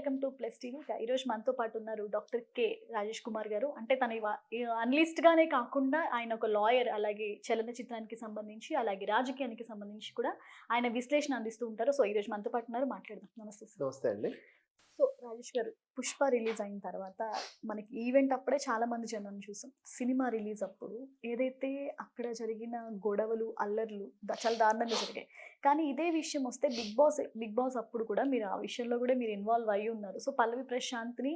Welcome to plus TV. ఈరోజు మనతో పాటు ఉన్నారు డాక్టర్ కె రాజేష్ కుమార్ గారు. అంటే తన అనలిస్ట్ గానే కాకుండా ఆయన ఒక లాయర్, అలాగే చలనచిత్రానికి సంబంధించి, అలాగే రాజకీయానికి సంబంధించి కూడా ఆయన విశ్లేషణ అందిస్తూ ఉంటారు. సో ఈరోజు మనతో పాటు ఉన్నారు, మాట్లాడదాం. నమస్తే సార్. నమస్తే అండి. సో రాజేష్ గారు, పుష్ప రిలీజ్ అయిన తర్వాత మనకి ఈవెంట్ అప్పుడే చాలా మంది జనం చూసాం. సినిమా రిలీజ్ అప్పుడు ఏదైతే అక్కడ జరిగిన గొడవలు, అల్లర్లు చాలా దారుణంగా జరిగాయి. కానీ ఇదే విషయం వస్తే బిగ్ బాస్ అప్పుడు కూడా మీరు ఆ విషయంలో కూడా మీరు ఇన్వాల్వ్ అయ్యి ఉన్నారు. సో పల్లవి ప్రశాంత్ని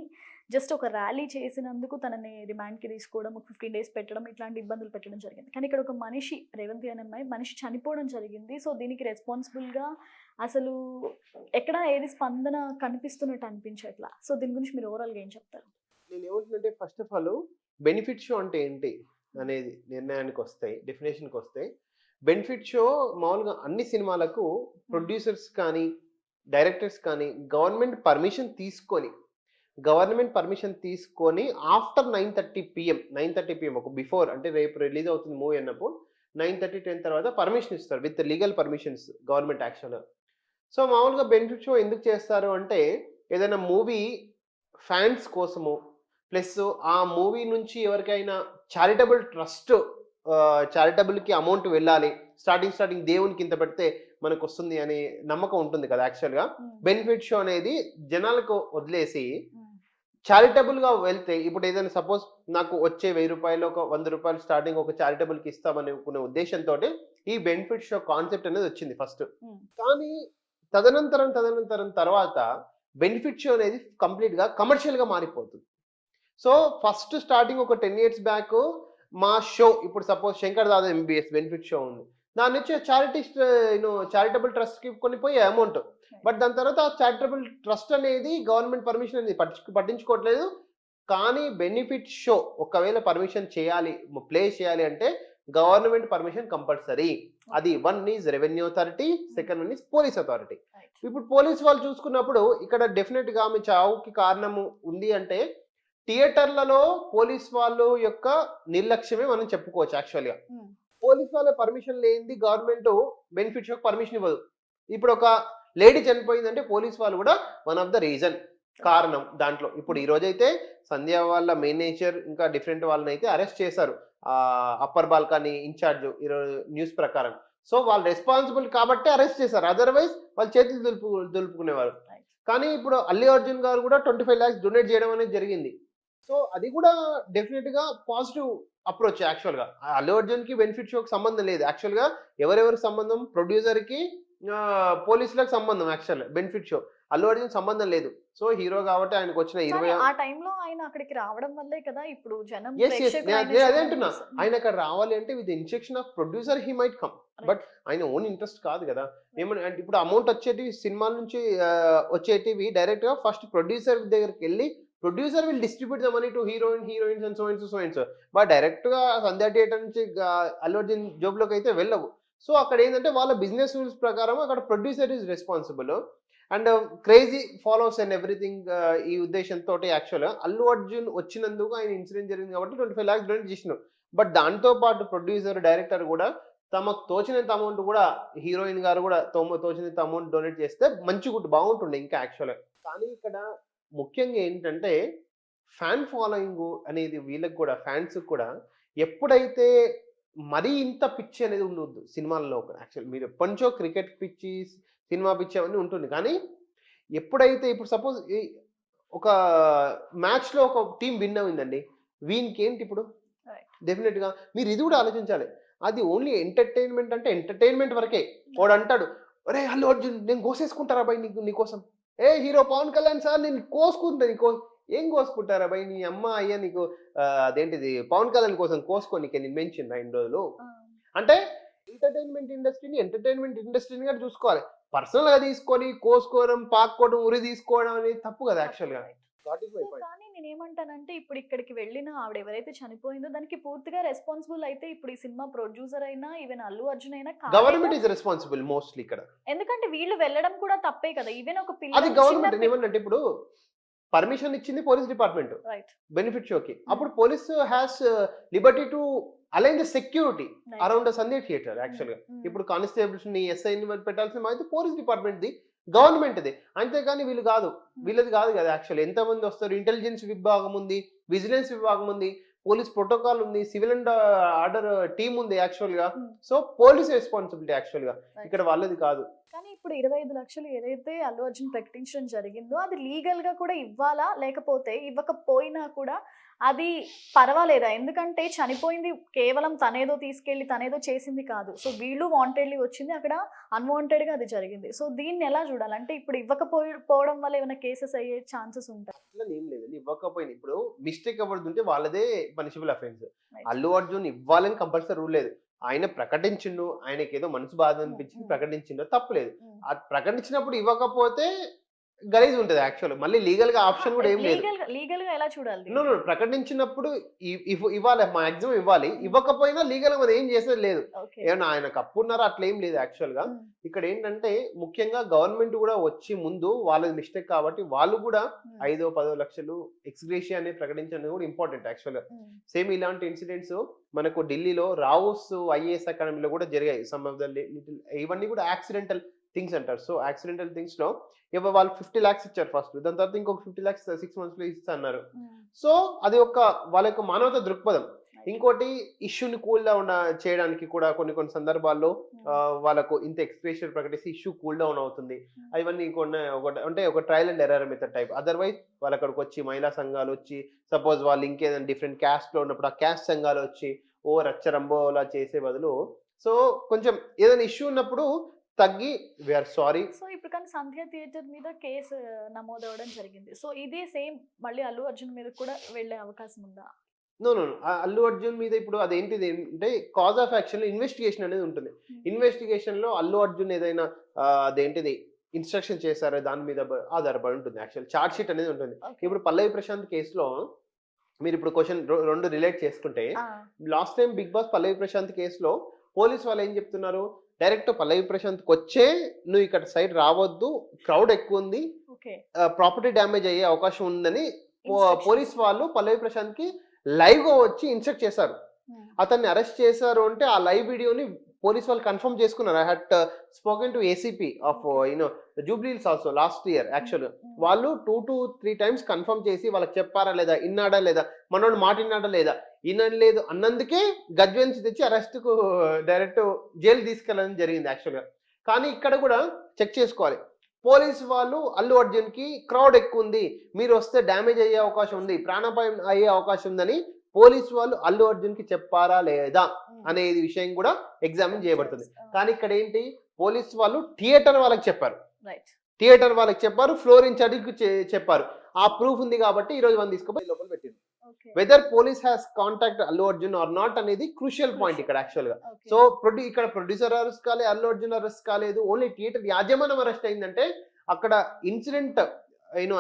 జస్ట్ ఒక ర్యాలీ చేసినందుకు తనని రిమాండ్కి తీసుకోవడం, ఒక 15 days పెట్టడం, ఇట్లాంటి ఇబ్బందులు పెట్టడం జరిగింది. కానీ ఇక్కడ ఒక మనిషి, రేవంతి అనే అమ్మాయి మనిషి చనిపోవడం జరిగింది. సో దీనికి రెస్పాన్సిబుల్గా అసలు ఎక్కడ ఏది స్పందన కనిపిస్తున్నట్టు అనిపించట్లా. సో దీని గురించి మీరు ఓవరాల్గా ఏం చెప్తారు? నేను ఏమంటున్నంటే, first of all benefit show అంటే ఏంటి అనేది నిర్ణయానికి వస్తాయి, డెఫినేషన్కి వస్తాయి. బెనిఫిట్ షో మామూలుగా అన్ని సినిమాలకు ప్రొడ్యూసర్స్ కానీ డైరెక్టర్స్ కానీ గవర్నమెంట్ పర్మిషన్ తీసుకొని ఆఫ్టర్ 9:30 PM ఒక బిఫోర్, అంటే రేపు రిలీజ్ అవుతుంది మూవీ అన్నప్పుడు 9:30, 10 తర్వాత పర్మిషన్ ఇస్తారు with legal permissions government action. So మామూలుగా బెనిఫిట్ షో ఎందుకు చేస్తారు అంటే, ఏదైనా మూవీ ఫ్యాన్స్ కోసము, ప్లస్ ఆ మూవీ నుంచి ఎవరికైనా చారిటబుల్కి అమౌంట్ వెళ్ళాలి, స్టార్టింగ్ దేవునికి ఇంత పెడితే మనకు వస్తుంది అనే నమ్మకం ఉంటుంది కదా. యాక్చువల్గా బెనిఫిట్ షో అనేది జనాలకు వదిలేసి చారిటబుల్గా వెళ్తే, ఇప్పుడు ఏదైనా సపోజ్ నాకు వచ్చే 1000 రూపాయలు, ఒక 100 రూపాయలు స్టార్టింగ్ ఒక చారిటబుల్కి ఇస్తామనుకునే ఉద్దేశంతో ఈ బెనిఫిట్ షో కాన్సెప్ట్ అనేది వచ్చింది ఫస్ట్. కానీ తదనంతరం తర్వాత బెనిఫిట్ షో అనేది కంప్లీట్గా కమర్షియల్గా మారిపోతుంది. సో ఫస్ట్ స్టార్టింగ్ ఒక 10 years బ్యాక్ మా షో, ఇప్పుడు suppose Shankar Dada MBBS benefit show ఉంది, దాని నుంచి చారిటబుల్ ట్రస్ట్కి కొన్ని పోయే అమౌంట్. బట్ దాని తర్వాత చారిటబుల్ ట్రస్ట్ అనేది గవర్నమెంట్ పర్మిషన్ అనేది పట్టించుకోవట్లేదు. కానీ బెనిఫిట్ షో ఒకవేళ పర్మిషన్ చేయాలి, ప్లే చేయాలి అంటే గవర్నమెంట్ పర్మిషన్ కంపల్సరీ. అది 1 is revenue authority, second 1 is police authority. ఇప్పుడు పోలీస్ వాళ్ళు చూసుకున్నప్పుడు ఇక్కడ డెఫినెట్గా ఆమె చావుకి కారణము ఉంది అంటే థియేటర్లలో పోలీస్ వాళ్ళు యొక్క నిర్లక్ష్యమే మనం చెప్పుకోవచ్చు. యాక్చువల్గా పోలీస్ వాళ్ళ పర్మిషన్ లేనిది గవర్నమెంట్ బెనిఫిట్ షోకి పర్మిషన్ ఇవ్వదు. ఇప్పుడు ఒక లేడీ చనిపోయిందంటే పోలీస్ వాళ్ళు కూడా వన్ ఆఫ్ ద రీజన్, కారణం దాంట్లో. ఇప్పుడు ఈ రోజైతే సంధ్య వాళ్ళ మేనేజర్ ఇంకా డిఫరెంట్ వాళ్ళని అయితే అరెస్ట్ చేశారు, అప్పర్ బాల్కనీ ఇన్ఛార్జ్, ఈరోజు న్యూస్ ప్రకారం. సో వాళ్ళు రెస్పాన్సిబుల్ కాబట్టి అరెస్ట్ చేశారు, అదర్వైజ్ వాళ్ళు చేతులు దులుపుకునేవారు. కానీ ఇప్పుడు అల్లు అర్జున్ గారు కూడా 25 lakhs డొనేట్ చేయడం అనేది జరిగింది. సో అది కూడా డెఫినెట్గా పాజిటివ్ అప్రోచ్. యాక్చువల్గా అల్లు అర్జున్కి బెనిఫిట్ షోకి సంబంధం లేదు. యాక్చువల్గా ఎవరెవరికి సంబంధం, ప్రొడ్యూసర్కి పోలీసులకు సంబంధం. Actual benefit show Allu Arjun సంబంధం లేదు. సో హీరో కాబట్టి ఆయనకు వచ్చిన 20 ఆ టైంలో ఆయన అక్కడికి రావడం వల్లే కదా ఇప్పుడు జనం అదే అంటున్నా, ఆయన అక్కడ రావాలి అంటే with instruction of producer he might come, but ఆయన ఓన్ ఇంట్రెస్ట్ కాదు కదా. ఏమన్నా ఇప్పుడు అమౌంట్ వచ్చేటివి సినిమాల నుంచి వచ్చేటివి డైరెక్ట్ గా ఫస్ట్ ప్రొడ్యూసర్ దగ్గరికి వెళ్ళి producer will distribute the money to heroines and so and so. But direct గా సంధ్యా థియేటర్ నుంచి అల్లు అర్జున్ జాబ్ లోకి అయితే వెళ్ళవు. సో అక్కడ ఏంటంటే వాళ్ళ బిజినెస్ రూల్స్ ప్రకారం అక్కడ producer is responsible and crazy follows and everything. ఈ ఉద్దేశంతో యాక్చువల్గా అల్లు అర్జున్ వచ్చినందుకు ఆయన ఇన్సిడెంట్ జరిగింది కాబట్టి 25 lakhs డొనేట్ చేసినారు. బట్ దాంతో పాటు ప్రొడ్యూసర్, డైరెక్టర్ కూడా తమకు తోచినంత అమౌంట్ కూడా, హీరోయిన్ గారు కూడా తోచినంత అమౌంట్ డొనేట్ చేస్తే మంచిగా బాగుంటుండే ఇంకా యాక్చువల్గా. కానీ ఇక్కడ ముఖ్యంగా ఏంటంటే ఫ్యాన్ ఫాలోయింగ్ అనేది వీళ్ళకి కూడా, ఫ్యాన్స్ కూడా ఎప్పుడైతే మరీ ఇంత పిచ్చి అనేది ఉండొద్దు సినిమాల్లో. యాక్చువల్ మీరు ఎప్పటి నుంచో క్రికెట్ పిచ్చి, సినిమా పిచ్చి అవన్నీ ఉంటుంది. కానీ ఎప్పుడైతే ఇప్పుడు సపోజ్ ఒక మ్యాచ్లో ఒక టీం విన్ అయిందండి, వీనికి ఏంటి ఇప్పుడు డెఫినెట్గా మీరు ఇది కూడా ఆలోచించాలి. అది ఓన్లీ ఎంటర్టైన్మెంట్ అంటే ఎంటర్టైన్మెంట్ వరకే. వాడు అంటాడు, అరే అల్లు అర్జున్ నేను కోసేసుకుంటారా బై నీకోసం, ఏ హీరో పవన్ కళ్యాణ్ సార్ నేను కోసుకుంటా ఏం కోసుకుంటారా బై నీ అమ్మ అయ్యా, నీకు అదేంటిది పవన్ కళ్యాణ్ కోసం కోసుకోనికి నేను మెన్షన్ 2 రోజులు అంటే. ఎంటర్టైన్మెంట్ ఇండస్ట్రీని కూడా చూసుకోవాలి. పర్సనల్ గా తీసుకొని కోసుకోవడం, పాక్కోవడం, ఉరి తీసుకోవడం అనేది తప్పు కదా యాక్చువల్గా. కానీ నేను ఏమంటానంటే, ఇప్పుడు ఇక్కడికి వెళ్ళిన ఆవిడ ఎవరైతే చనిపోయిందో దానికి పూర్తిగా రెస్పాన్సిబుల్ అయితే ఇప్పుడు ఈ సినిమా ప్రొడ్యూసర్ అయినా, ఈవెన్ అల్లు అర్జున్ అయినా, గవర్నమెంట్ ఇస్ రెస్పాన్సిబుల్ మోస్ట్లీ ఇక్కడ. ఎందుకంటే వీళ్ళు వెళ్ళడం కూడా తప్పే కదా. ఈవెన్ ఒక అది గవర్నమెంట్ ఏమంటే, ఇప్పుడు పర్మిషన్ ఇచ్చింది పోలీస్ డిపార్ట్మెంట్ బెనిఫిట్ షోకి. అప్పుడు police has Liberty to align the security around the Sandhya theatre. యాక్చువల్గా ఇప్పుడు కానిస్టేబుల్స్ ని, ఎస్ఐ పెట్టాల్సిన అయితే పోలీస్ డిపార్ట్మెంట్ ది గవర్నమెంట్ది. అంతేగాని వీళ్ళు కాదు. వీళ్ళది కాదు కదా యాక్చువల్. ఎంతమంది వస్తారు? ఇంటెలిజెన్స్ విభాగం ఉంది, విజిలెన్స్ విభాగం ఉంది, పోలీస్ ప్రోటోకాల్ ఉంది, సివిల్ అండ్ ఆర్డర్ టీమ్ ఉంది యాక్చువల్‌గా. సో పోలీస్ రెస్పాన్సిబిలిటీ యాక్చువల్‌గా. ఇక్కడ వాళ్ళది కాదు. కానీ ఇప్పుడు 25 లక్షలు ఏదైతే అల్లు అర్జున్ ప్రకటించడం జరిగిందో అది లీగల్‌గా కూడా ఇవ్వాలా? లేకపోతే ఇవ్వకపోయినా కూడా అది పర్వాలేదా? ఎందుకంటే చనిపోయింది కేవలం తనేదో తీసుకెళ్ళి తనేదో చేసింది కాదు. సో వీళ్ళు వాంటెడ్‌లీ వచ్చింది. అక్కడ అన్‌వాంటెడ్‌గా అది జరిగింది. సో దీన్ని ఎలా చూడాలి? అంటే ఇప్పుడు పోవడం వల్ల ఏమైనా కేసెస్ అయ్యే ఛాన్సెస్ ఉంటాయా? అట్లని ఏం లేదండి. ఇవ్వకపోయినా ఇప్పుడు మిస్టేక్ ఎవరిదుంటే వాళ్ళదే punishable offence. Right. Allu Arjun ఇవ్వాలని కంపల్సరీ రూల్ లేదు. ఆయన ప్రకటించిండు. ఆయనకేదో మనసు బాధ అనిపించింది ప్రకటించిండు. తప్పులేదు. హ్మ్. అది ప్రకటించినప్పుడు ఇవ్వకపోతే గలీజ్ ఉంటది యాక్చువల్. మళ్ళీ లీగల్‌గా ఆప్షన్ కూడా ఏం లేదు. లీగల్‌గా ఎలా చూడాలి నో. దీన్ని? ప్రకటించినప్పుడు ఇవ్వాలి. మాక్సిమం ఇవ్వాలి. ఇవ్వకపోయినా లీగల్‌గా మనం ఏం చేసేది లేదు. ఓకే. ఏమన్నా ఆయనకు అప్పున్నారా అట్లా ఏం లేదు యాక్చువల్‌గా. హ్మ్. ఇక్కడ ఏంటంటే ముఖ్యంగా గవర్నమెంట్ కూడా వచ్చి ముందు వాళ్ళది మిస్టేక్ కాబట్టి వాళ్ళు కూడా హ్మ్. 5, 10 లక్షలు ఎక్స్‌గ్రేషియా అనేది ప్రకటించడం కూడా ఇంపార్టెంట్ యాక్చువల్‌గా. హ్మ్. సేమ్ ఇలాంటి ఇన్సిడెంట్స్ మనకు ఢిల్లీలో రావుస్ ఐఏఎస్ అకాడమీలో కూడా జరిగాయి. సమ్ ఆఫ్ ద లిటిల్ ఇవన్నీ కూడా యాక్సిడెంటల్ థింగ్స్ అంటారు. సో యాక్సిడెంటల్ థింగ్స్ లో వాళ్ళు 50 lakhs ఇచ్చారు ఫస్ట్. దాని తర్వాత ఇంకొక 50 lakhs 6 months లో ఇస్తా అన్నారు. హ్మ్. సో అది ఒక వాళ్ళ యొక్క మానవతా దృక్పథం. ఇంకోటి ఇష్యూని కూల్ డౌన్ చేయడానికి కూడా కొన్ని సందర్భాల్లో వాళ్ళకు ఇంత ఎక్స్‌ప్రెషన్ ప్రకటిస్తే ఇష్యూ కూల్ డౌన్ అవుతుంది. అవన్నీ కొన్ని అంటే ఒక trial and error method type. Otherwise వాళ్ళు అక్కడికి వచ్చి మహిళా సంఘాలు వచ్చి సపోజ్ వాళ్ళు ఇంకేదైనా డిఫరెంట్ క్యాస్ట్‌లో ఉన్నప్పుడు ఆ క్యాస్ట్ సంఘాలు వచ్చి రచ్చరంబోలా చేసే బదులు సో కొంచెం ఏదైనా ఇష్యూ ఉన్నప్పుడు తగ్గి వి ఆర్ సారీ. సో ఇప్పుడు కానీ సంధ్య థియేటర్ మీద కేసు నమోదవ్వడం జరిగింది. సో ఇదే సేమ్ మళ్ళీ అల్లు అర్జున్ మీద కూడా వెళ్ళే అవకాశం ఉందా? నో. అల్లు అర్జున్ మీద ఇప్పుడు అదేంటిది అంటే కాజ్ ఆఫ్ యాక్షన్‌లో ఇన్వెస్టిగేషన్ అనేది ఉంటుంది. ఇన్వెస్టిగేషన్‌లో అల్లు అర్జున్ ఏదైనా అదేంటిది ఇన్‌స్ట్రక్షన్ చేశారో దాని మీద ఆధారపడి ఉంటుంది యాక్చువల్. చార్జ్ షీట్ అనేది ఉంటుంది. ఓకే. ఇప్పుడు పల్లవి ప్రశాంత్ కేసులో మీరిప్పుడు క్వెషన్ 2 రిలేట్ చేసుకుంటే ఆ! లాస్ట్ టైమ్ 'బిగ్ బాస్' పల్లవి ప్రశాంత్ కేసులో పోలీస్ వాళ్ళు ఏం చెప్తున్నారు? డైరెక్ట్ పల్లవి ప్రశాంత్‌కొచ్చే నువ్వు ఇక్కడ సైడ్ రావద్దు. క్రౌడ్ ఎక్కువుంది. ఓకే. ప్రాపర్టీ డ్యామేజ్ అయ్యే అవకాశం ఉందని ఇన్‌స్ట్రక్షన్స్. పోలీస్ వాళ్ళు పల్లవి ప్రశాంత్‌కి లైవ్‌గా వచ్చి ఇన్స్ట్రక్ట్ చేశారు. హ్మ్. అతన్ని అరెస్ట్ చేశారు అంటే ఆ లైవ్ వీడియోని పోలీస్ వాళ్ళు కన్ఫర్మ్ చేసుకున్నారు. I had spoken to ACP of Jubilee Hills also last year యాక్చువల్‌గా. వాళ్ళు 2-3 టైమ్స్ కన్ఫర్మ్ చేసి వాళ్ళకి చెప్పారా లేదా? ఇన్నాడా లేదా? మనోడు మాట ఇన్నాడా లేదా? ఇనలేదు అన్నందుకే గజ్వెన్స్ తెచ్చి అరెస్ట్‌కు డైరెక్ట్ జైలు తీసుకెళ్ళడం జరిగింది యాక్చువల్‌గా. కానీ ఇక్కడ కూడా చెక్ చేసుకోవాలి. పోలీస్ వాళ్ళు అల్లు అర్జున్‌కి క్రౌడ్ ఎక్కువుంది. మీరొస్తే డ్యామేజ్ అయ్యే అవకాశం ఉంది. ప్రాణాపాయం అయ్యే అవకాశం ఉందని పోలీస్ వాళ్ళు అల్లు అర్జున్‌కి చెప్పారా లేదా? అనేది విషయం కూడా ఎగ్జామిన్ చేయబడుతుంది. కానీ ఇక్కడ ఏంటి పోలీస్ వాళ్ళు థియేటర్ వాళ్ళకి చెప్పారు. రైట్. థియేటర్ వాళ్ళకి చెప్పారు. ఫ్లోర్ ఇన్‌చార్జ్‌కి చెప్పారు. ఆ ప్రూఫ్ ఉంది కాబట్టి ఈ రోజు తీసుకుపోయి లోపల పెట్టిండ్రు. Okay. Whether police has contact Allu Arjun or not అనేది క్రూషియల్ పాయింట్ ఇక్కడ యాక్చువల్‌గా. ఓకే. సో ఇక్కడ ప్రొడ్యూసర్ అరెస్ట్ కాలే, అల్లు అర్జున్ అరెస్ట్ కాలేదు. ఓన్లీ థియేటర్ యాజమాన్యం అరెస్ట్ అయిందంటే అక్కడ incident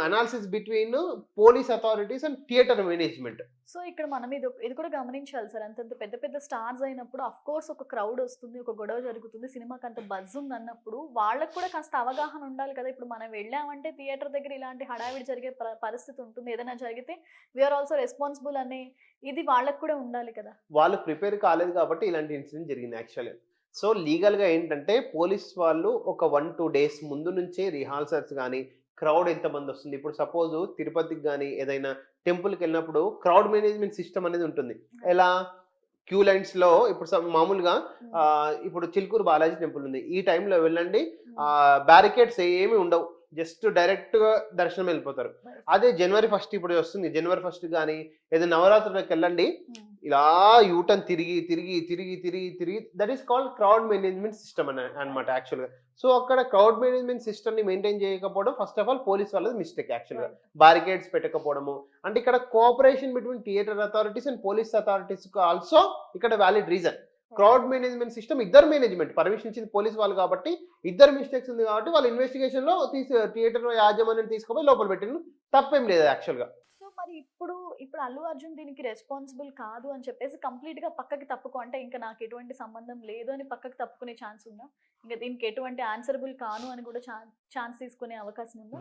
analysis between police authorities and theatre management. So ఇక్కడ మనం ఇది కూడా గమనించాలి సార్. అంతంత పెద్ద పెద్ద స్టార్స్ అయినప్పుడు కోర్స్ ఒక క్రౌడ్ వస్తుంది, ఒక గొడవ జరుగుతుంది, సినిమాకి అంత బజ్ ఉంది అన్నప్పుడు వాళ్ళకి కూడా కాస్త అవగాహన ఉండాలి కదా. ఇప్పుడు మనం వెళ్ళామంటే థియేటర్ దగ్గర ఇలాంటి హడావిడి జరిగే పరిస్థితి ఉంటుంది. ఏదైనా జరిగితే వీఆర్ ఆల్సో రెస్పాన్సిబుల్ అనే ఇది వాళ్ళకి కూడా ఉండాలి కదా. వాళ్ళు ప్రిపేర్ కాలేదు కాబట్టి ఇలాంటి ఇన్సిడెంట్ జరిగింది యాక్చువల్‌గా. సో లీగల్‌గా ఏంటంటే పోలీస్ వాళ్ళు ఒక 1-2 డేస్ ముందు నుంచే రిహార్సల్స్ గాని, క్రౌడ్ ఎంతమంది వస్తుంది. ఇప్పుడు సపోజ్ తిరుపతికి గాని ఏదైనా టెంపుల్‌కి వెళ్ళినప్పుడు క్రౌడ్ మేనేజ్మెంట్ సిస్టమ్ అనేది ఉంటుంది. ఎలా క్యూ లైన్స్‌లో ఇప్పుడు మామూలుగా ఇప్పుడు చిలుకూరు బాలాజీ టెంపుల్ ఉంది. ఈ టైంలో వెళ్ళండి. బ్యారికేడ్స్ ఏమి ఉండవు. జస్ట్ డైరెక్ట్‌గా దర్శనం వెళ్ళిపోతారు. అదే జనవరి 1 ఇప్పుడు వస్తుంది. జనవరి 1 గాని ఏదో నవరాత్రులకు వెళ్ళండి. ఇలా యూటర్న్ తిరిగి that is called crowd management system అన్నమాట యాక్చువల్‌గా. సో అక్కడ క్రౌడ్ మేనేజ్మెంట్ సిస్టమ్‌ని మెయింటైన్ చేయకపోవడం ఫస్ట్ ఆఫ్ ఆల్ పోలీస్ వాళ్ళది మిస్టేక్ యాక్చువల్‌గా. బారికేడ్స్ పెట్టకపోవడము. అంటే ఇక్కడ cooperation between theatre authorities and police authorities also ఇక్కడ valid reason. Crowd management system ఇద్దరు మేనేజ్మెంట్ పర్మిషన్ ఇచ్చింది పోలీస్ వాళ్ళు కాబట్టి ఇద్దరు మిస్టేక్స్ ఉంది కాబట్టి వాళ్ళు ఇన్వెస్టిగేషన్ లో థియేటర్ యాజమాన్యం తీసుకుపోయి లోపల పెట్టిన తప్పేం లేదు యాక్చువల్‌గా. సో మరి ఇప్పుడు అల్లు అర్జున్ దీనికి రెస్పాన్సిబుల్ కాదు అని చెప్పేసి కంప్లీట్ గా పక్కకి తప్పుకో అంటే ఇంకా నాకు ఎటువంటి సంబంధం లేదు అని పక్కకి తప్పుకునే ఛాన్స్ ఉందా? ఇంకా దీనికి ఎటువంటి ఆన్సరబుల్ కాను అని కూడా ఛాన్స్ తీసుకునే అవకాశం ఉందా?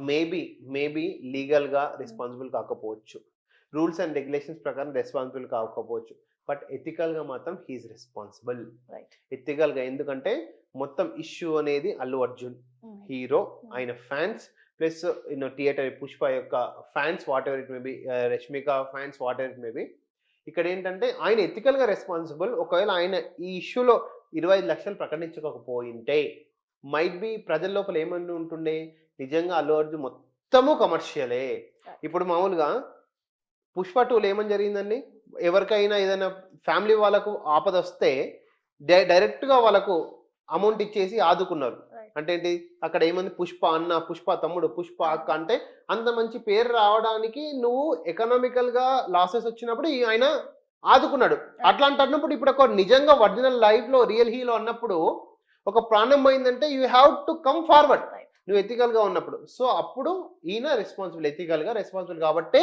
మేబీ లీగల్ గా రెస్పాన్సిబుల్ కాకపోవచ్చు. రూల్స్ అండ్ రెగ్యులేషన్స్ ప్రకారం రెస్పాన్సిబుల్ కాకపోవచ్చు, బట్ ఎథికల్గా మాత్రం హీఈస్ రెస్పాన్సిబుల్. రైట్. ఎథికల్గా, ఎందుకంటే మొత్తం ఇష్యూ అనేది అల్లు అర్జున్ హీరో, ఆయన ఫ్యాన్స్ ప్లస్ థియేటర్ పుష్ప యొక్క fans, what ever it may be, Rashmika fans, what ever it may be. ఇక్కడ ఏంటంటే ఆయన ఎథికల్గా రెస్పాన్సిబుల్. ఒకవేళ ఆయన ఈ ఇష్యూలో 25 లక్షలు ప్రకటించకపోయింటే మైట్ బి ప్రజల లోపల ఏమని ఉంటుండే, నిజంగా అల్లు అర్జున్ మొత్తము కమర్షియలే. ఇప్పుడు మామూలుగా పుష్ప 2లో ఏమని జరిగిందండి, ఎవరికైనా ఏదైనా ఫ్యామిలీ వాళ్ళకు ఆపద వస్తే డైరెక్ట్గా వాళ్ళకు అమౌంట్ ఇచ్చేసి ఆదుకున్నారు. అంటే ఏంటి, అక్కడ ఏమంది, పుష్ప అన్న, పుష్ప తమ్ముడు, పుష్ప అక్క, అంటే అంత మంచి పేరు రావడానికి నువ్వు ఎకనామికల్గా లాసెస్ వచ్చినప్పుడు ఆయన ఆదుకున్నాడు. అట్లాంటప్పుడు ఇప్పుడు ఒక నిజంగా ఒరిజినల్ లైఫ్లో రియల్ హీలో అన్నప్పుడు ఒక ప్రాణం పోయిందంటే you have to come forward, నువ్వు ఎథికల్గా ఉన్నప్పుడు. సో అప్పుడు ఈయన రెస్పాన్సిబుల్, ఎథికల్గా రెస్పాన్సిబుల్. కాబట్టి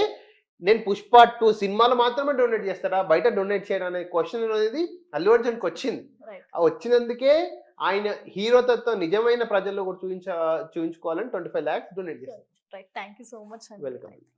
నేను పుష్ప 2 సినిమాలు మాత్రమే డొనేట్ చేస్తారా, బయట డొనేట్ చేయడం అనే క్వశ్చన్ అనేది అల్లు అర్జున్కి వచ్చింది. ఆ వచ్చినందుకే ఆయన హీరోతో నిజమైన ప్రజల్లో కూడా చూపించుకోవాలని 25 lakhs డొనేట్ చేస్తారు. Right. Thank you so much. Welcome.